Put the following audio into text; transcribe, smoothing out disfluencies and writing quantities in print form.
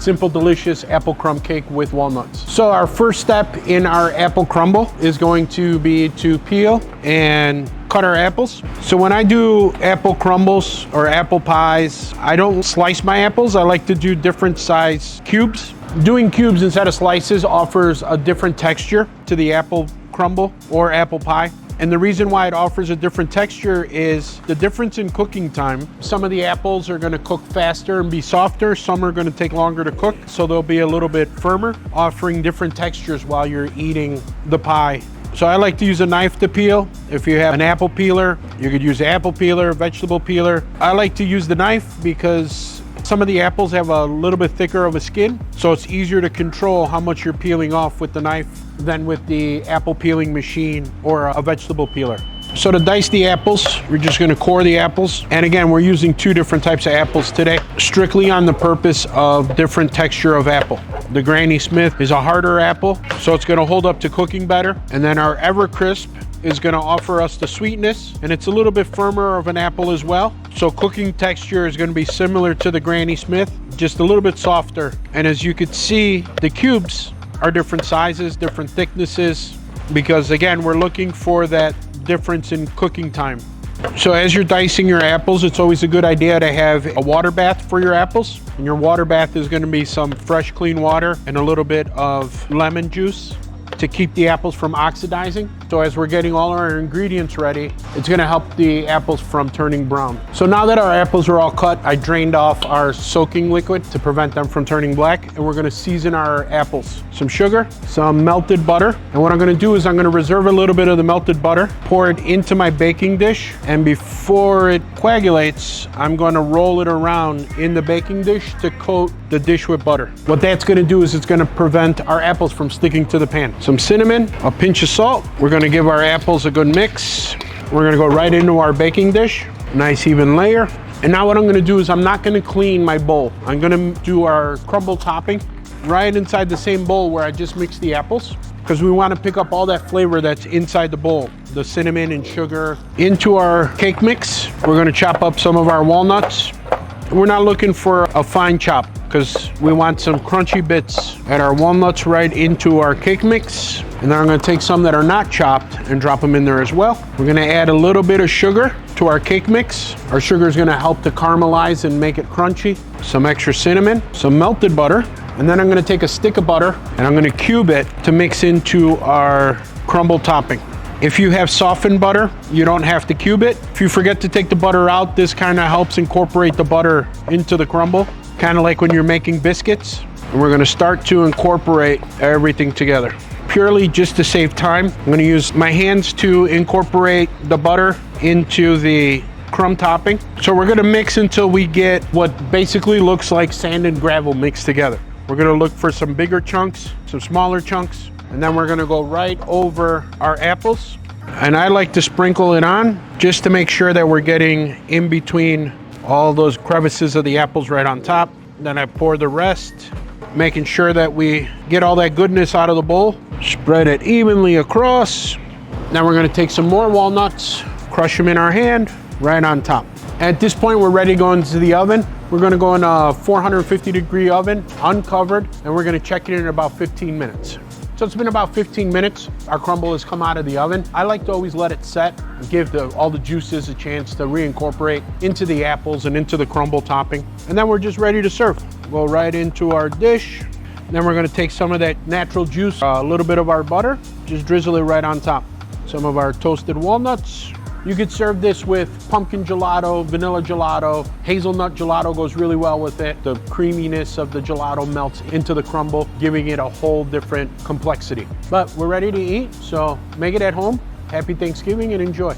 simple, delicious apple crumb cake with walnuts. So our first step in our apple crumble is going to be to peel and cut our apples. So when I do apple crumbles or apple pies, I don't slice my apples. I like to do different size cubes. Doing cubes instead of slices offers a different texture to the apple crumble or apple pie. And the reason why it offers a different texture is the difference in cooking time. Some of the apples are gonna cook faster and be softer. Some are gonna take longer to cook, so they'll be a little bit firmer, offering different textures while you're eating the pie. So I like to use a knife to peel. If you have an apple peeler, you could use an apple peeler, vegetable peeler. I like to use the knife because some of the apples have a little bit thicker of a skin, so it's easier to control how much you're peeling off with the knife than with the apple peeling machine or a vegetable peeler. So to dice the apples, we're just gonna core the apples. And again, we're using two different types of apples today, strictly on the purpose of different texture of apple. The Granny Smith is a harder apple, so it's gonna hold up to cooking better. And then our Evercrisp is gonna offer us the sweetness, and it's a little bit firmer of an apple as well. So cooking texture is gonna be similar to the Granny Smith, just a little bit softer. And as you could see, the cubes are different sizes, different thicknesses, because again, we're looking for that difference in cooking time. So as you're dicing your apples, it's always a good idea to have a water bath for your apples. And your water bath is gonna be some fresh, clean water and a little bit of lemon juice to keep the apples from oxidizing. So as we're getting all our ingredients ready, it's gonna help the apples from turning brown. So now that our apples are all cut, I drained off our soaking liquid to prevent them from turning black, and we're gonna season our apples. Some sugar, some melted butter, and what I'm gonna do is I'm gonna reserve a little bit of the melted butter, pour it into my baking dish, and before it coagulates, I'm gonna roll it around in the baking dish to coat the dish with butter. What that's gonna do is it's gonna prevent our apples from sticking to the pan. Some cinnamon, a pinch of salt. We're gonna give our apples a good mix. We're gonna go right into our baking dish. Nice even layer. And now what I'm gonna do is I'm not gonna clean my bowl. I'm gonna do our crumble topping right inside the same bowl where I just mixed the apples, because we wanna pick up all that flavor that's inside the bowl, the cinnamon and sugar. Into our cake mix, we're gonna chop up some of our walnuts. We're not looking for a fine chop because we want some crunchy bits. Add our walnuts right into our cake mix. And then I'm gonna take some that are not chopped and drop them in there as well. We're gonna add a little bit of sugar to our cake mix. Our sugar is gonna help to caramelize and make it crunchy. Some extra cinnamon, some melted butter. And then I'm gonna take a stick of butter and I'm gonna cube it to mix into our crumble topping. If you have softened butter, you don't have to cube it. If you forget to take the butter out, this kind of helps incorporate the butter into the crumble, kind of like when you're making biscuits. And we're gonna start to incorporate everything together. Purely just to save time, I'm gonna use my hands to incorporate the butter into the crumb topping. So we're gonna mix until we get what basically looks like sand and gravel mixed together. We're gonna look for some bigger chunks, some smaller chunks, and then we're gonna go right over our apples. And I like to sprinkle it on just to make sure that we're getting in between all those crevices of the apples right on top. Then I pour the rest, making sure that we get all that goodness out of the bowl. Spread it evenly across. Now we're gonna take some more walnuts, crush them in our hand, right on top. At this point, we're ready to go into the oven. We're gonna go in a 450-degree oven, uncovered, and we're gonna check it in about 15 minutes. So it's been about 15 minutes. Our crumble has come out of the oven. I like to always let it set and give all the juices a chance to reincorporate into the apples and into the crumble topping. And then we're just ready to serve. Go right into our dish. Then we're gonna take some of that natural juice, a little bit of our butter, just drizzle it right on top. Some of our toasted walnuts. You could serve this with pumpkin gelato, vanilla gelato, hazelnut gelato goes really well with it. The creaminess of the gelato melts into the crumble, giving it a whole different complexity. But we're ready to eat, so make it at home. Happy Thanksgiving and enjoy.